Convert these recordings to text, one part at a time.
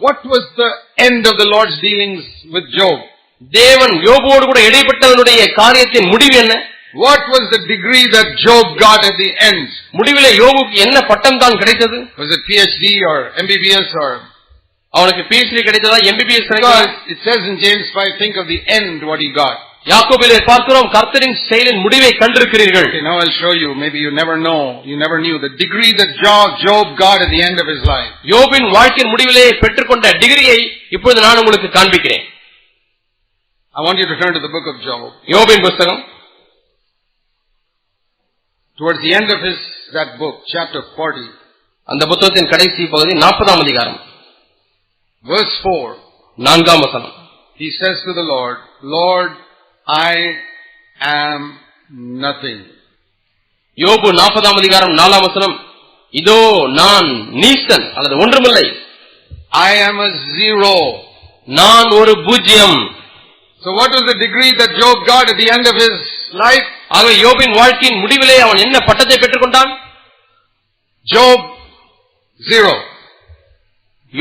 What was the end of the Lord's dealings with Job? தேவன் யோபோடு கூட இடைப்பட்டவனுடைய காரியத்தின் முடிவு என்ன? What was the degree that Job got at the end? முடிவிலே யோபுக்கு என்ன பட்டம் தான் கிடைத்தது? Was it PhD or MBBS or? அவனுக்கு PhD கிடைத்ததா MBBS கிடைத்ததா? It says in James 5, think of the end what he got. யாக்கோபிலே பார்க்கிறோம் கர்த்தரின் செயலின் முடிவை கண்டிருக்கிறீர்கள். Okay, now I'll show you. Maybe you never know. You never knew the degree that Job got at the end of his life. யோபின் வாழ்க்கையின் முடிவிலே பெற்றுக்கொண்ட டிகிரியை இப்பொழுது நான் உங்களுக்கு காண்பிக்கிறேன். I want you to turn to the book of Job. யோபின் புத்தகம். Towards the end of that book, chapter 40. அந்த புத்தகத்தின் கடைசி பகுதி 40ஆம் அதிகாரம். Verse 4. 4ஆம் வசனம். He says to the Lord, Lord, I am nothing. யோபு 40ஆம் அதிகாரம் 4ஆம் வசனம். இதோ நான் நீசன் அல்லது ஒன்றுமில்லை. I am a zero. நான் ஒரு பூஜ்யம். So what was the degree that Job got at the end of his life? ஆக யோபின் வாழ்க்கையின் முடிவிலே அவன் என்ன பட்டத்தை பெற்றுக்கொண்டான்? Job 0.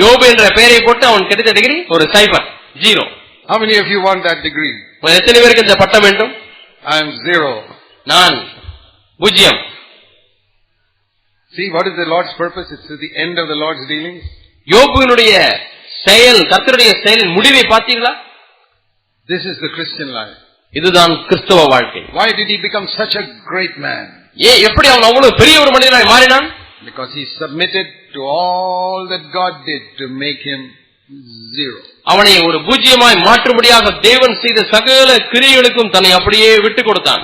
யோபு என்ற பெயரை போட்டு அவன் கிடைத்த டிகிரி ஒரு சைபர், 0. How many of you want that degree? எத்தனை பேருக்கு இந்த பட்டம் வேண்டும்? I am 0. நான் பூஜ்யம். See, what is the Lord's purpose? It's at the end of the Lord's dealings. யோபுவினுடைய செயல், கர்த்தருடைய செயலின் முடிவை பார்த்தீங்களா? This is the Christian life. இதுதான் கிறிஸ்தவ வாழ்க்கை. Why did he become such a great man? எப்படி அவன் அவ்வளவு பெரிய ஒரு மனிதனாய் மாறினான்? Because he submitted to all that God did to make him 0. அவனை ஒரு பூஜ்யமாய் மாற்றும்படியாக தேவன் செய்த சகல கிரியைகளுக்கும் தன்னை அப்படியே விட்டுக் கொடுத்தான்.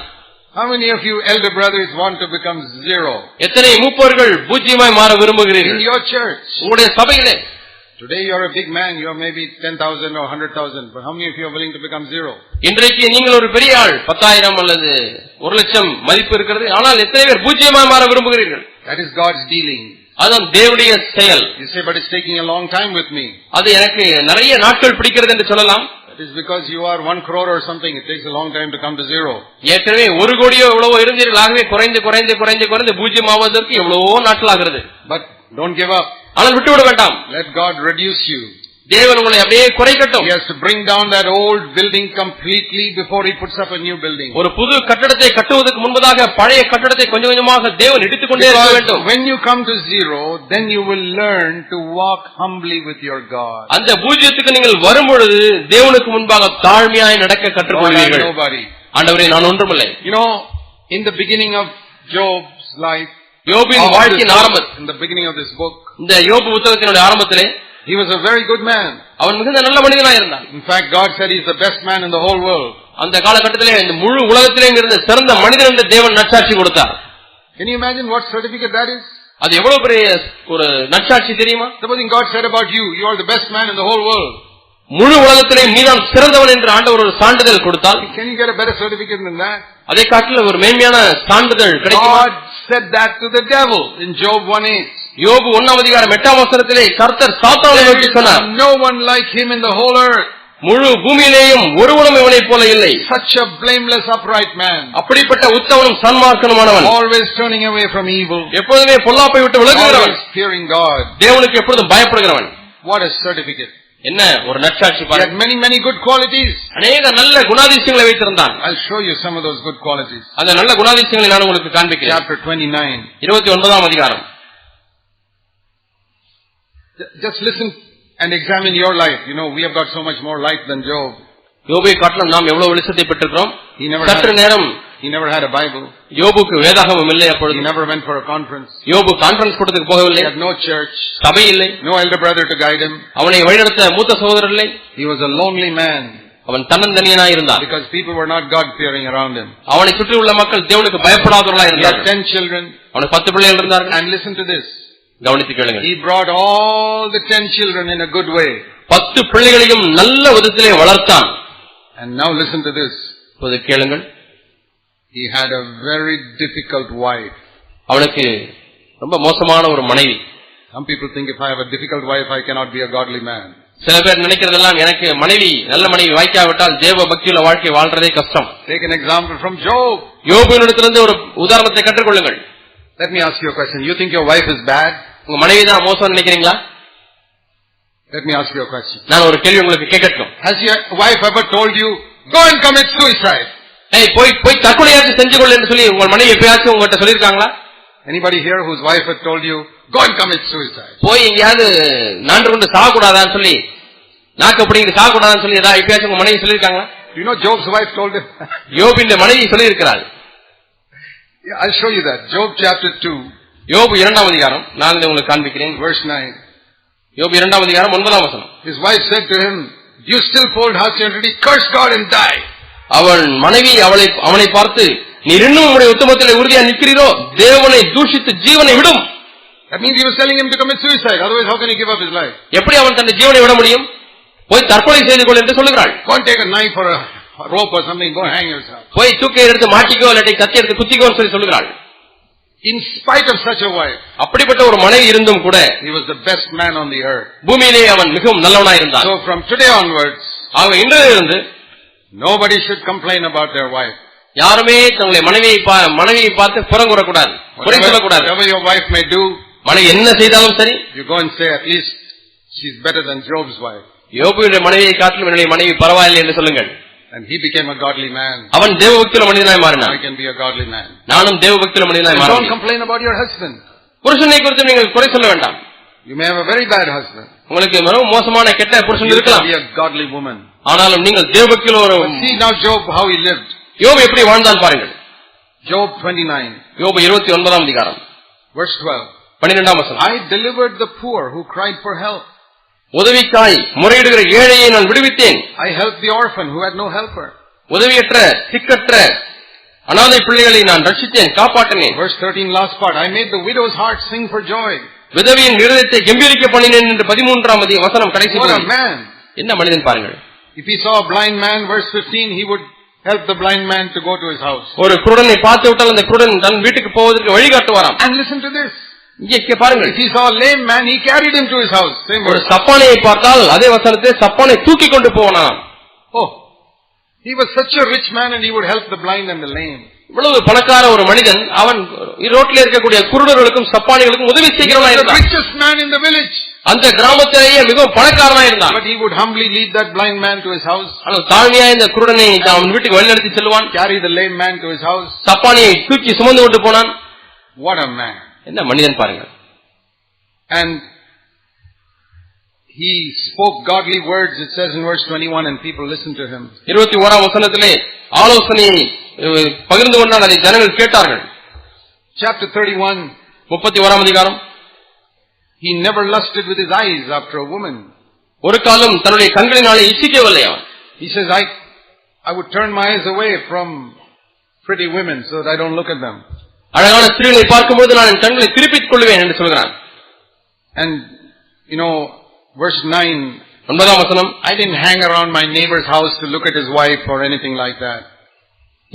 How many of you elder brothers want to become 0? எத்தனை மூப்பர்கள் பூஜ்யமாய் மாற விரும்புகிறீர்கள்? In your church. உங்களுடைய சபையிலே. Today you are a big man, you are maybe 10,000 or 100,000, but how many of you are willing to become 0? இன்றைக்கு நீங்கள் ஒரு பெரிய ஆள், 10,000 அல்லது 1,00,000 மதிப்பு இருக்கிறது, ஆனால் எத்தனை பேர் பூஜ்யமாய் மாற விரும்புகிறீர்கள்? That is God's dealing. அதுதான் தேவனுடைய செயல். You say, but it's taking a long time with me. அது எனக்கு நிறைய நாட்கள் பிடிக்கிறது என்று சொல்லலாம். That is because you are 1 crore or something, it takes a long time to come to 0. ஏற்கனவே 1 கோடியோ எவ்வளவோ இருந்தீர்கள், ஆகவே குறைந்து பூஜ்யம் ஆவதற்கு எவ்வளவோ நாட்கள் ஆகிறது. But don't give up. ஆனால் விட்டுவிட வேண்டாம். Let God reduce you. தேவன் உங்களை அப்படியே குறைக்கட்டும். He has to bring down that old building completely before he puts up a new building. ஒரு புது கட்டடத்தை கட்டுவதற்கு முன்பதாக பழைய கட்டடத்தை கொஞ்சம் கொஞ்சமாக தேவன் இடித்துக் கொண்டே இருக்க வேண்டும். When you come to 0, then you will learn to walk humbly with your God. அந்த பூஜ்யத்துக்கு நீங்கள் வரும்பொழுது தேவனுக்கு முன்பாக தாழ்மையாய் நடக்க கற்றுக்கொள்வீர்கள். ஆண்டவரே நான் ஒன்றுமில்லை. You know, in the beginning of Job's life, யோபின் வாழ்க்கையின் ஆரம்பத்தில், in the beginning of this book, இந்த யோபு புத்தகத்தினுடைய ஆரம்பத்திலே he was a very good man. அவன் மிகுந்த நல்ல மனிதனாய் இருந்தான். In fact, God said he is the best man in the whole world. அந்த காலகட்டத்திலே இந்த முழு உலகத்திலே இருந்த சிறந்த மனிதன் என்று தேவன் நற்சாட்சி கொடுத்தார். Can you imagine what certificate that is? அது எவ்வளவு பெரிய ஒரு நற்சாட்சி தெரியுமா? Supposing God said about you, you are the best man in the whole world. முழு உலகத்திலே நீதான் சிறந்தவன் என்று ஆண்டவர் ஒரு சான்றிதழ் கொடுத்தால், can you get a better certificate than that? அதை காட்டிலும் ஒரு மேன்மையான சான்றிதழ் கிடைக்குமா? God said that to the devil in Job 1:8. யோபு 1ஆம் அதிகாரம் 8ஆம் வசனத்திலே கர்த்தர் சாத்தானை நோக்கி சொன்னார், no one like him in the whole earth. முழு பூமியிலேயும் ஒருவனும் இவனைப் போல இல்லை. Such a blameless upright man. அப்படிப்பட்ட உத்தமனும் சன்மார்க்கனுமானவன். Always turning away from evil. எப்பொழுதுமே பொல்லாப்பை விட்டு விலகுகிறவன். Always fearing God. தேவனுக்கு எப்பொழுதும் பயப்படுகிறவன். What a certificate. என்ன ஒரு நற்சாட்சி பாருங்க. He had many good qualities. அநேக நல்ல குணாதிசயங்களை வைத்திருந்தான். I'll show you some of those good qualities. அந்த நல்ல குணாதிசயங்களை நான் உங்களுக்கு காண்பிக்கிறேன். Chapter 29. 29ஆம் அதிகாரம். Just listen and examine your life. You know, we have got so much more light than Job. யோபை காட்டிலும் நாம் எவ்வளவு வெளிச்சத்தை பெற்றிருக்கிறோம். சற்று நேரம் he never had a Bible. யோபுக்கு வேதாகமம் இல்லை. அப்பொழுது he never went for a conference. யோபு கான்ஃபரன்ஸ் கூட்டத்துக்கு போகவில்லை. he had no church. சபை இல்லை. no elder brother to guide him. அவனை வழிநடத்த மூத்த சகோதரர் இல்லை. he was a lonely man. அவன் தன்னந்தனியனாய் இருந்தான். because people were not God fearing around him. அவனை சுற்றி உள்ள மக்கள் தேவனுக்கு பயப்படாதவர்களாய் இருந்தார்கள். he had 10 children. அவனுக்கு 10 பிள்ளைகள் இருந்தார்கள். and listen to this. கவனித்து கேளுங்கள். he brought all the 10 children in a good way. 10 பிள்ளைகளையும் நல்ல விதத்திலே வளர்த்தான். and now listen to this. இப்போது கேளுங்கள். he had a very difficult wife. அவனுக்கு ரொம்ப மோசமான ஒரு மனைவி. some people think if I have a difficult wife I cannot be a godly man. சில பேர் நினைக்கிறதெல்லாம் எனக்கு மனைவி நல்ல மனைவி வாய்க்காவிட்டால் தேவ பக்தியுள்ள வாழ்க்கை வாழ்றதே கஷ்டம். take an example from Job. யோபுவினிடத்திலிருந்து ஒரு உதாரணத்தை கற்றுக்கொள்ளுங்கள். let me ask you a question. you think your wife is bad? உங்க மனைவி தான் மோசம் நினைக்கிறீங்களா? Let me ask you a question. நான் ஒரு கேள்வி உங்களுக்கு கேட்கட்டும். Has your wife ever told you, go and commit suicide? போய் தற்கொலையாச்சு செஞ்சு கொள்ள என்று சொல்லி உங்கள் மனைவி எப்பயாச்சும் உங்ககிட்ட சொல்லியிருக்காங்களா? Anybody here whose wife had told you, go and commit suicide? போய் எங்கேயாவது நான்று கொண்டு சாகக்கூடாதான்னு சொல்லி நாக்கு அப்படிங்க சாகக்கூடாதான்னு சொல்லி ஏதாவது எப்பயாச்சும் உங்க மனைவி சொல்லியிருக்காங்களா? You know Job's wife told him. யோபின் மனைவி சொல்லியிருக்கிறாள். I'll show you that. Job chapter 2. யோபு 2ஆம் அதிகாரம் நான் உங்களுக்கு காண்பிக்கிறேன். Verse 9. யோபு 2ஆம் அதிகாரம் 9ஆம் வசனம். His wife said to him, you still hold hostility, curse God and die. அவன் மனைவி அவனை பார்த்து, நீர் இன்னும் உம்முடைய உத்தமத்திலே உறுதியா நிற்கிறீரோ, தேவனை தூஷித்து ஜீவனை விடும். That means he was telling him to commit suicide. Otherwise how can he give up his life? எப்படி அவன் தன் ஜீவனை விட முடியும்? போய் தற்கொலை செய்து கொள் என்று சொல்லுகிறாள். Go and take a knife or a rope or something, go hang yourself. போய் தூக்கை எடுத்து மாட்டிக்கோ இல்லாட்டி கத்தி எடுத்து குத்திக்கோன்னு சொல்லி சொல்லுகிறாள். In spite of such a wife, அப்படிப்பட்ட ஒரு மனைவி இருந்தும் கூட he was the best man on the earth. பூமியிலே அவன் மிகவும் நல்லவனாய் இருந்தான். So from today onwards, அவன் இன்றிலிருந்து nobody should complain about their wife. யாருமே தங்களை மனைவியை பார்த்து புறங்கூறக்கூடாது, குறை சொல்லக்கூடாது. Whatever your wife may do, மனைவி என்ன செய்தாலும் சரி, you go and say at least she's better than Job's wife. யோபுடைய மனைவியை காட்டிலும் என்னுடைய மனைவி பரவாயில்லை என்று சொல்லுங்கள். And he became a godly man. அவன் தேவபக்தியுள்ள மனிதனாய் மாறினான். I can be a godly man. நானும் தேவபக்தியுள்ள மனிதனாய் மாறினேன். Don't complain about your husband. புருஷனை குறித்து நீங்கள் குறை சொல்ல வேண்டாம். You may have a very bad husband. உங்களுக்கு மிகவும் மோசமான கெட்ட புருஷன் இருக்கலாம். You can be a godly woman. ஆனாலும் நீங்கள் தேவபக்தியுள்ள ஒரு See now Job how he lived. யோபு எப்படி வாழ்ந்தான் பாருங்கள். Job 29. யோபு 29ஆம் அதிகாரம். Verse 12. 12ஆம் வசனம். I delivered the poor who cried for help. உதவிக்காய் முறையிடுகிற ஏழையை நான் விடுவித்தேன். I helped the orphan who had no helper. உதவியற்ற திக்கற்ற அநாதை பிள்ளைகளை நான் ரட்சித்தேன், காப்பாற்றினேன். Verse 13 last part. I made the widow's heart sing for joy. விதவையின் இருதயத்தை கெம்பீரிக்க பண்ணினேன் என்று 13ஆம் வசனம் கடைசி. What a man. என்ன மனிதன் பாருங்கள். If he saw a blind man, verse 15, he would help the blind man to go to his house. ஒரு குருடனை பார்த்து விட்டால் அந்த குருடன் தன் வீட்டுக்கு போவதற்கு வழிகாட்டுவாராம். And listen to this. இங்கே பாருங்கள். If he saw a lame man, he carried him to his house. Same ஒரு verse. சப்பானையை பார்த்தால் அதே வசனத்தை சப்பானை தூக்கி கொண்டு போனான். Oh, he was such a rich man and he would help the blind and the lame. இவ்வளவு பணக்கார ஒரு மனிதன், அவன் ரோட்ல இருக்கக்கூடிய குருடர்களுக்கும் சப்பானிகளுக்கும் உதவி செய்கிறவனாய் இருந்தான். The richest man in the village. அந்த கிராமத்திலேயே மிகவும் பணக்காரனாய் இருந்தான். But he would humbly lead that blind man to his house. ஆனால் தாழ்மையா இந்த குருடனை அவன் வீட்டுக்கு வழிநடத்தி செல்வான். Carry the lame man to his house. சப்பானியை தூக்கி சுமந்து கொண்டு போனான். What a man. என்ன மனிதன் பாருங்கள். And he spoke godly words, it says in verse 21, and people listened to him. 21ஆம் வசனத்திலே ஆலோசனையை பகிர்ந்து கொண்டான், அதை ஜனங்கள் கேட்டார்கள். Chapter 31. 31ஆம் அதிகாரம். He never lusted with his eyes after a woman. ஒரு காலம் தன்னுடைய கண்களினாலே இச்சிக்கவில்லை அவன். He says, I would turn my eyes away from pretty women so that I don't look at them. அழகான ஸ்திரீகளை பார்க்கும்போது நான் என் கண்களை திருப்பிக் கொள்வேன் என்று சொல்கிறான். And you know, verse 9, 9ஆம் வசனம். I didn't hang around my neighbor's house to look at his wife or anything like that.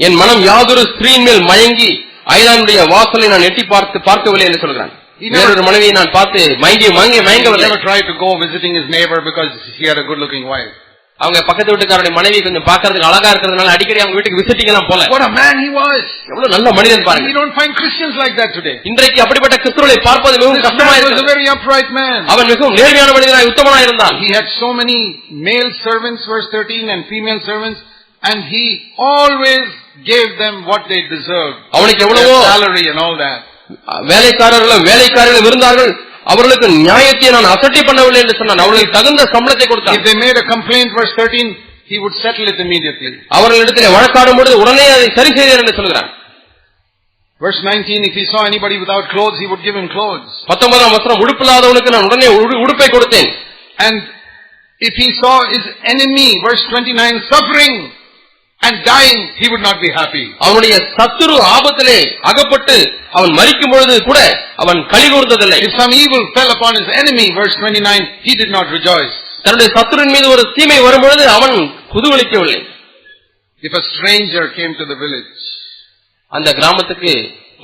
என் மனம் யாதொரு ஸ்திரீயின் மேல் மயங்கி அயலானுடைய வாசலை நான் எட்டி பார்க்கவில்லை என்று சொல்கிறான். வேறொரு மனைவியை நான் பார்த்து மயங்கவில்லை. He never tried to go visiting his neighbor because he had a good looking wife. அவங்க பக்கத்து வீட்டுக்காரருடைய மனைவி கொஞ்சம் பார்க்கிறதுக்கு அழகா இருக்கிறதுனால அடிக்கடி அவங்க வீட்டுக்கு விசிட்டிங் எல்லாம் போல. What a man he was. எவ்வளவு நல்ல மனிதன் பாருங்க. You don't find Christians like that today. இன்றைக்கு அப்படிப்பட்ட கிறிஸ்தவர்களை பார்ப்பது மிகவும் கஷ்டமா இருக்கு. He was a very upright man. அவன் மிகவும் நேர்மையான மனிதனாய் உத்தமனாய் இருந்தான். He had so many male servants, verse 13, and female servants, and he always gave them what they deserved. அவனுக்கு எவ்வளவோ salary and all that. வேலைக்காரர்கள் இருந்தார்கள், அவர்களுக்கு நியாயத்தை நான் அசட்டை பண்ணவில்லை என்று சொன்னான். அவர்களுக்கு தகுந்த சம்பளத்தை கொடுத்தான். If they made a complaint, verse 13, he would settle it immediately. அவர்களிடத்தில் வழக்காடும் பொழுது உடனே அதை சரி செய்தார் என்று சொல்கிறான். Verse 19, if he saw anybody without clothes, he would give him clothes. 19ஆம் வசனம், உடுப்பில்லாதவனுக்கு நான் உடனே உடுப்பை கொடுத்தேன். And if he saw his enemy, verse 29, suffering and dying, he would not be happy. அவனுடைய சத்துரு ஆபத்திலே அகப்பட்டு அவன் மரிக்கும் பொழுது கூட அவன் கலிகூர்ந்ததில்லை. If some evil fell upon his enemy, verse 29, he did not rejoice. தன்னுடைய சத்துருவின் மீது ஒரு தீமை வரும் பொழுது அவன் குதூகலிக்கவில்லை. If a stranger came to the village, அந்த கிராமத்துக்கு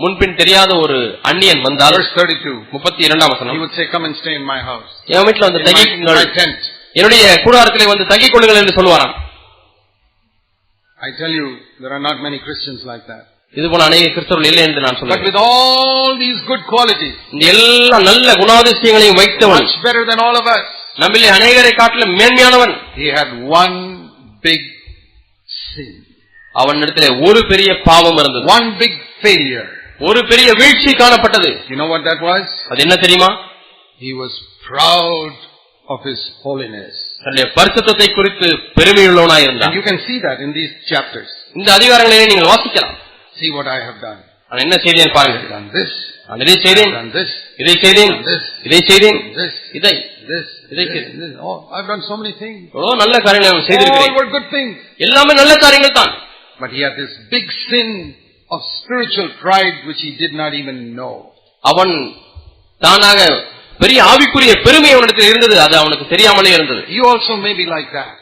முன்பின் தெரியாத ஒரு அந்நியன் வந்தால், verse 32, 32ஆம் வசனம், he would say, come and stay in my house. என் வீட்டில் வந்து தங்கிக்கொள்ளுங்கள், my tent. என்னுடைய கூடாரத்திலே வந்து தங்கிக் கொள்ளுங்கள் என்று சொல்வாராம். I tell you, there are not many Christians like that. இது போல அநேக கிறிஸ்தவர்கள் இல்லை என்று நான் சொல்றேன். But with all these good qualities, இந்த எல்லா நல்ல குணாதிசயங்களையும் வைத்தவன், much better than all of us, நம்மிலே அநேகரை காட்டிலும் மேன்மையானவன். He had one big sin. அவனிடத்திலே ஒரு பெரிய பாவம் இருந்தது. One big failure. ஒரு பெரிய வீழ்ச்சி காணப்பட்டது. You know what that was? அது என்ன தெரியுமா? He was proud of his holiness. தன்னுடைய பரிசுத்தத்தை குறித்து பெருமையுள்ளவனாய் இருந்தான். And you can see that in these chapters. இந்த அதிகாரங்களிலே நீங்கள் வாசிக்கலாம். See what I have done. நான் என்ன செய்தேன் பாருங்க. I have done this. நான் இதை செய்தேன். I have done this. இதை செய்தேன். இதை செய்தேன். This. இதை This. இதை Oh, I've done so many things. நல்ல காரியங்களை நான் செய்திருக்கிறேன். All were good things. எல்லாமே நல்ல காரியங்கள் தான். But he had this big sin of spiritual pride which he did not even know. அவன் தானாக பெரிய ஆவிக்குரிய பெருமை அவனிடத்தில் இருந்தது, அது அவனுக்கு தெரியாமலே இருந்தது. You also may be like that.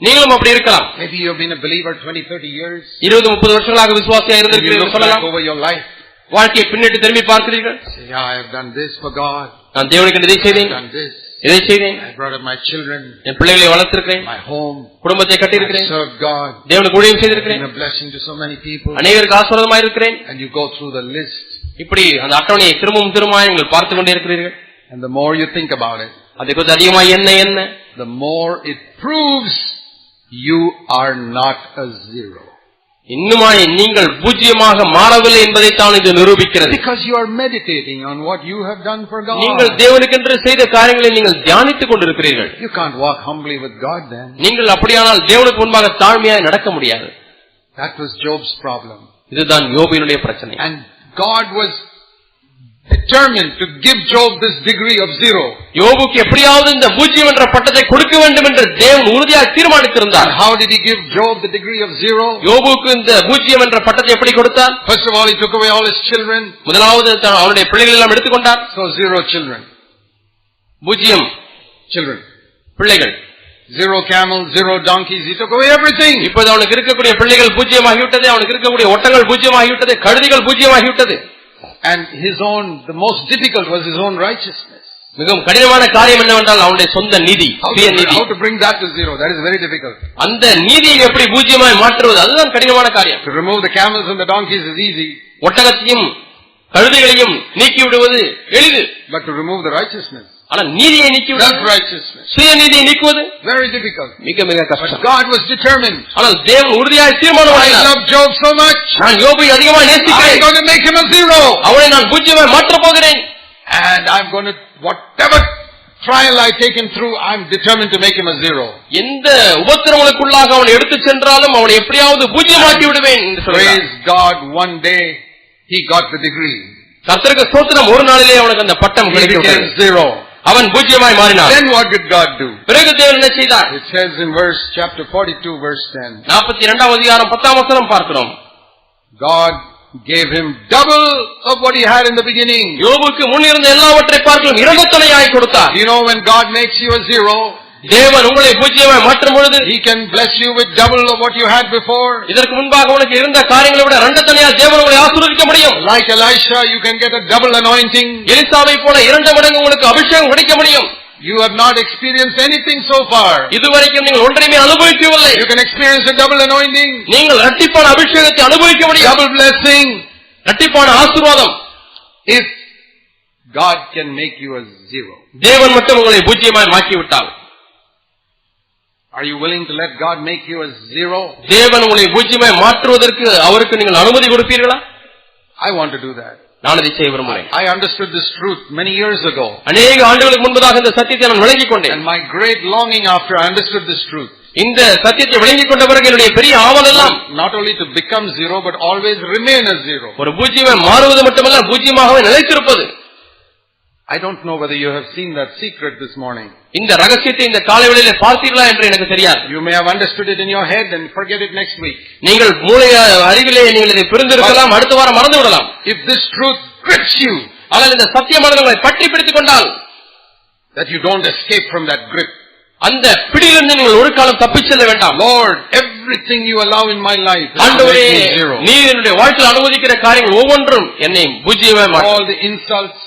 நீங்களும் அப்படி இருக்கலாம். Maybe you have been a believer 20-30 years. 20-30 வருஷங்களாக விசுவாசியாக இருந்திருக்கிறீர்கள் சொல்லலாம். Over your life. வாழ்க்கையை பின்னிட்டு திரும்பி பார்க்கிறீர்கள். Say, yeah, I have done this for God. நான் தேவனுக்கு இதை செய்தேன். Done this. இதை செய்தேன். I brought up my children. என் பிள்ளைகளை வளர்த்திருக்கிறேன். My home. குடும்பத்தை கட்டியிருக்கிறேன். I served God. தேவனுக்கு ஊழியம் செய்திருக்கிறேன். Been a blessing to so many people. அநேகருக்கு ஆசீர்வாதமாக இருக்கிறேன். And you go through the list. இப்படி அந்த அட்டவணையை திரும்பவும் நீங்கள் பார்த்து கொண்டே இருக்கிறீர்கள். And the more you think about it, அதை கொஞ்சம் அதிகமா என்ன the more it proves you are not a zero. இன்னுமாய் நீங்கள் பூஜ்யமாக மாறவில்லை என்பதைத்தான் இது நிரூபிக்கிறது. Because you are meditating on what you have done for God. நீங்கள் தேவனுக்கென்று செய்த காரியங்களை நீங்கள் தியானித்துக் கொண்டிருக்கிறீர்கள். You can't walk humbly with God then. நீங்கள் அப்படியானால் தேவனுக்கு முன்பாக தாழ்மையாய் நடக்க முடியாது. That was Job's problem. இதுதான் யோபினுடைய பிரச்சனை. And God was determined to give Job this degree of zero. யோபுக்கு எப்படியாவது இந்த பூஜ்யம் என்ற பட்டத்தை கொடுக்க வேண்டும் என்று தேவன் உறுதியாக தீர்மானித்திருந்தார். How did he give Job the degree of zero? யோபுக்கு இந்த பூஜ்யம் என்ற பட்டத்தை எப்படி கொடுத்தார்? First of all, he took away all his children. முதலாவது அவருடைய பிள்ளைகள் எல்லாம் எடுத்துக்கொண்டார். So zero children. பூஜ்யம் children. பிள்ளைகள். Zero camels, zero donkeys. He took away everything. இப்போது அவனுக்கு இருக்கக்கூடிய பிள்ளைகள் பூஜ்யமாகிவிட்டது, அவனுக்கு இருக்கக்கூடிய ஒட்டங்கள் பூஜ்யமாகிவிட்டது, கழுதைகள் பூஜ்யமாகிவிட்டது. And his own, the most difficult was his own righteousness. மிகவும் கடினமான காரியம் என்னவென்றால் அவனுடைய சொந்த நீதி. How to bring that to zero? That is very difficult. அந்த நீதியை எப்படி பூஜ்யமாய் மாற்றுவது, அதுதான் கடினமான காரியம். To remove the camels and the donkeys is easy. ஒட்டகத்தையும் கழுதைகளையும் நீக்கி விடுவது எளிது. But to remove the righteousness, ஆனால் நீதியை நீக்குவது, self-righteousness, சுயநீதியை நீக்குவது very difficult. மிக கஷ்டம். But God was determined. ஆனால் தேவன் உறுதியாக தீர்மானமானார். I love Job so much. நான் யோபை அதிகமாக நேசிக்கிறேன். I'm going to make him a zero. அவனை நான் பூஜ்யமாய் மாற்றப் போகிறேன். And I'm going to, whatever trial I take him through, I'm determined to make him a zero. எந்த உபத்திரவங்களுக்குள்ளாக அவனை எடுத்துச் சென்றாலும் அவனை எப்படியாவது பூஜ்யமாக்கி விடுவேன் என்று சொல்கிறார். Praise God, one day he got the degree. கர்த்தருக்கு ஸ்தோத்திரம், ஒரு நாளிலே அவனுக்கு அந்த பட்டம் கிடைத்தது. Zero. அவன் பூஜ்யமாய் மாறினான். Then what did God do? பிறகு தேவன் என்ன செய்தார்? It says in chapter 42 verse 10. 42வது அதிகாரம் 10ஆம் வசனம் பார்க்கிறோம். God gave him double of what he had in the beginning. யோபுக்கு முன் இருந்த எல்லாவற்றை பார்க்கலாம் இரண்டத்தனையாய் கொடுத்தார். You know, when God makes you a zero, தேவன் உங்களை பூஜ்யமாய் மாற்றும் பொழுது he can bless you with double of what you had before. இதற்கு முன்பாக உனக்கு இருந்த காரியங்களை விட இரண்டத்தனையாய் தேவன் உங்களை ஆசீர்வதிக்க முடியும். Like Elisha, you can get a double anointing. எலிசாவை போல இரண்டு மடங்கு உங்களுக்கு அபிஷேகம் கிடைக்க முடியும். You have not experienced anything so far. இதுவரைக்கும் நீங்கள் ஒன்றையுமே அனுபவிக்கவில்லை. You can experience a double anointing. நீங்கள் இரட்டிப்பான அபிஷேகத்தை அனுபவிக்க முடியும். Double blessing. இரட்டிப்பான ஆசீர்வாதம். If God can make you a zero. தேவன் மட்டும் உங்களை பூஜ்யமாய் மாற்றிவிட்டார். Are you willing to let God make you a zero? தேவன் உங்களை பூஜ்யமாய் மாற்றுவதற்கு அவருக்கு நீங்கள் அனுமதி கொடுப்பீர்களா? I want to do that. நான் அதை செய்ய விரும்புகிறேன். I understood this truth many years ago. அநேக ஆண்டுகளுக்கு முன்பதாக இந்த சத்தியத்தை நான் விளங்கிக் கொண்டேன். And my great longing after I understood this truth. இந்த சத்தியத்தை விளங்கிக் கொண்ட பிறகு என்னுடைய பெரிய ஆவல் எல்லாம் not only to become zero but always remain a zero. ஒரு பூஜ்யமாய் மாறுவது மட்டுமல்ல, பூஜ்யமாகவே நிலைத்திருப்பது. I don't know whether you have seen that secret this morning. இந்த ரகசியத்தை இந்த காலைவேளையிலே பார்த்தீர்களா என்று எனக்கு தெரியாது. You may have understood it in your head and forget it next week. நீங்கள் மூளை அறிவிலே நீங்கள் இதை புரிந்திருக்கலாம், அடுத்த வாரம் மறந்து விடலாம். If this truth grips you, ஆனால் இந்த சத்தியமானது உங்களை பற்றி பிடித்துக் கொண்டால், that you don't escape from that grip. அந்த பிடியிலிருந்து நீங்கள் ஒரு காலம் தப்பிச் செல்ல வேண்டாம். Lord, everything you allow in my life, ஆண்டவரே, நீர் என்னுடைய வாழ்க்கையில் அனுமதிக்கிற காரியங்கள் ஒவ்வொன்றும் என்னை பூஜ்யமாய் மாற்றும். All the insults,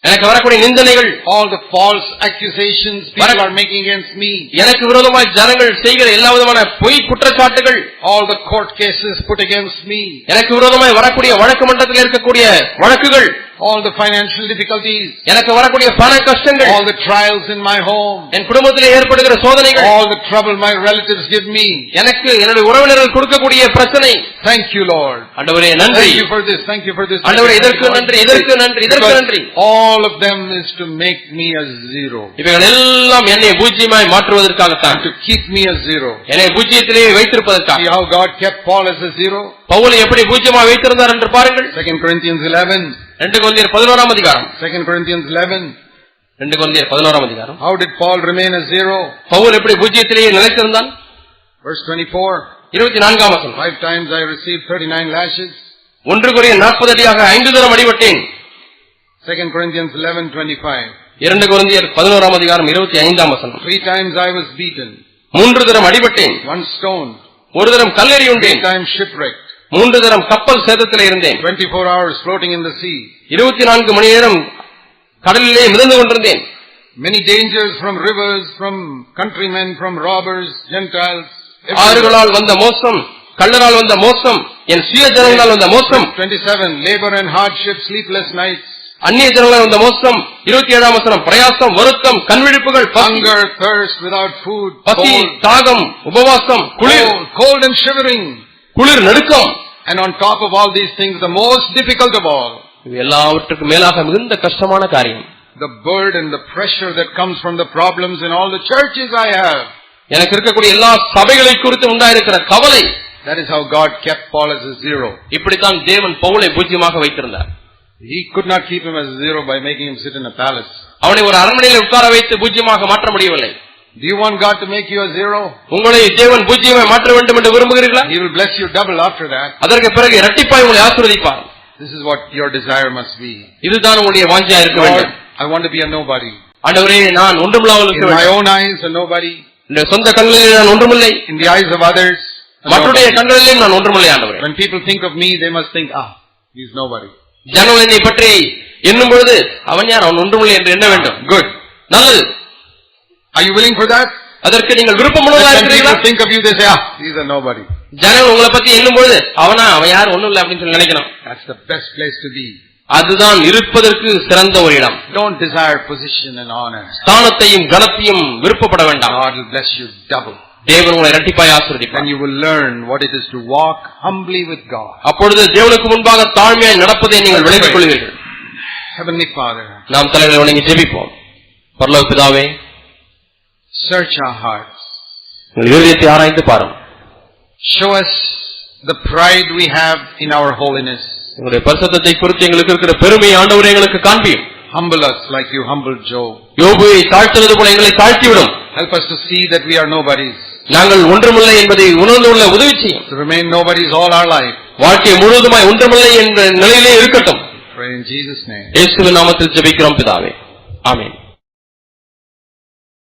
எனக்கு வரக்கூடிய நிந்தனைகள், all the false accusations people are making against me, எனக்கு விரோதமாய் ஜனங்கள் செய்கிற எல்லா விதமான பொய் குற்றச்சாட்டுகள், all the court cases put against me, எனக்கு விரோதமாய் வரக்கூடிய வழக்கு மன்றத்தில் இருக்கக்கூடிய வழக்குகள், all the financial difficulties, எனக்கு வரக்கூடிய பண கஷ்டங்கள், all the trials in my home, என் குடும்பத்திலே ஏற்படுகிற சோதனைகள், all the trouble my relatives give me, எனக்கு என்னுடைய உறவினர்கள் கொடுக்கக்கூடிய பிரச்சனை. Thank you, Lord. ஆண்டவரே நன்றி. Thank you for this. Thank you for this. ஆண்டவரே இதற்கு நன்றி, இதற்கு நன்றி, இதற்கு நன்றி. All of them is to make me a zero. இவைகள் எல்லாம் என்னை பூஜ்யமாய் மாற்றுவதற்காக தான், to keep me a zero. என்னை பூஜ்யத்திலே வைத்திருப்பதற்காக. See how God kept Paul as a zero? பவுலை எப்படி பூஜ்யமாய் வைத்திருந்தார் என்று பாருங்கள். 2 Corinthians 11. 2 கொரிந்தியர் 11ஆம் அதிகாரம். 2 Corinthians 11. 2 கொரிந்தியர் 11ஆம் அதிகாரம். How did Paul remain a zero? Pavul எப்படி பூஜ்யத்திலே நிலைத்திருந்தான்? Verse 24. 24ஆம் வசனம். 5 times I received 39 lashes. 1 கொரிந்தியர் 40 அடியாக 5 தரம் அடிபட்டேன். 2 Corinthians 11:25. 2 கொரிந்தியர் 11ஆம் அதிகாரம் 25ஆம் வசனம். 3 times I was beaten. 3 தரம் அடிபட்டேன். 1 stone. 1 தரம் கல்லெறி உண்டேன். 3 times shipwrecked. 3 தரம் கப்பல் சேதத்திலே இருந்தேன். 24 hours floating in the sea. 24 மணி நேரம் கடலிலே மிதந்து கொண்டிருந்தேன். Many dangers from rivers, from countrymen, from robbers, Gentiles. ஆறுகளால் வந்த மோசம், கள்ளரால் வந்த மோசம், என் சுய ஜனங்களால் வந்த மோசம். 27 labor and hardship, sleepless nights. அந்நிய ஜனங்களால் வந்த மோசம். 27ஆம் வசனம் பிரயாசம், வருத்தம், கண்விழிப்புகள், hunger, thirst, without food, பசி, தாகம், உபவாசம், குளிர், cold and shivering, குளிர் நடுக்கம். and on top of all these things, the most difficult of all, இது எல்லாவற்றுக்கும் மேலாக மிகுந்த கஷ்டமான காரியம், the burden, the pressure that comes from the problems in all the churches I have. எனக்கு இருக்கக்கூடிய எல்லா சபைகளை குறித்து உண்டாயிருக்கிற கவலை. That is how God kept Paul as a zero. இப்படித்தான் தேவன் பவுலை பூஜ்யமாக வைத்திருந்தார். He could not keep him as a zero by making him sit in a palace. அவனை ஒரு அரண்மனையில் உட்கார வைத்து பூஜ்யமாக மாற்ற முடியவில்லை. Do you want God to make you a zero? உங்களை தேவன் பூஜ்யமாய் மாற்ற வேண்டும் என்று விரும்புகிறீர்களா? He will bless you double after that. அதற்கு பிறகு இரட்டிப்பாய் உங்களை ஆசீர்வதிப்பார். This is what your desire must be. இதுதான் உங்களுடைய வாஞ்சையா இருக்க வேண்டும். I want to be a nobody. ஆண்டவரே நான் ஒன்றுமில்லாமல் இருக்க வேண்டும். In my own eyes a nobody. இந்த சொந்த கண்களிலே நான் ஒன்றுமில்லை. In the eyes of others மற்றவருடைய கண்களிலே நான் ஒன்றுமில்லை ஆண்டவரே. When people think of me they must think he is nobody. ஜனங்கள் என்னை பற்றி எண்ணும் பொழுது அவன் யார், அவன் ஒன்றுமில்லை என்று எண்ண வேண்டும். Good. நல்லது. Are you willing for that? அதற்கு நீங்கள் விருப்பமுள்ளவர்களா இருக்கிறீர்களா? When people think of you they say he is a nobody. ஜனங்கள் உங்களை பத்தி எண்ணும் பொழுது அவன் யார், ஒண்ணும் இல்லை அப்படின்னு சொல்லி நினைக்கணும். That's the best place to be. அதுதான் இருப்பதற்கு சிறந்த ஒரு இடம். Don't desire position and honor. ஸ்தானத்தையும் கனத்தையும் விருப்பப்பட வேண்டாம். God will bless you double. தேவன் உங்களை இரட்டிப்பாய் ஆசீர்வதிப்பார். And you will learn what it is to walk humbly with God. அப்பொழுது தேவனுக்கு முன்பாக தாழ்மையாய் நடப்பதை நீங்கள் விளங்கிக் கொள்வீர்கள். Heavenly Father, நாம் தலைகளை வணங்கி ஜெபிப்போம். பரலோக பிதாவே, search our hearts. உங்கள் இதயத்தை ஆராய்ந்து பாருங்கள். Show us the pride we have in our holiness. உங்களுடைய பரிசுத்தத்தை குறித்து எங்களுக்கு இருக்கிற பெருமையை ஆண்டவரே எங்களுக்கு காண்பியும். Humble us like you humbled Job. யோபுவை தாழ்த்தினது போல எங்களை தாழ்த்திவிடும். Help us to see that we are nobodies. நாங்கள் ஒன்றுமில்லை என்பதை உணர்ந்து கொள்ள உதவி செய்யும். To remain nobodies all our life. வாழ்க்கை முழுவதுமாய் ஒன்றுமில்லை என்ற நிலையிலே இருக்கட்டும். Pray in Jesus' name. இயேசுவின் நாமத்தில் ஜெபிக்கிறோம் பிதாவே. ஆமென்.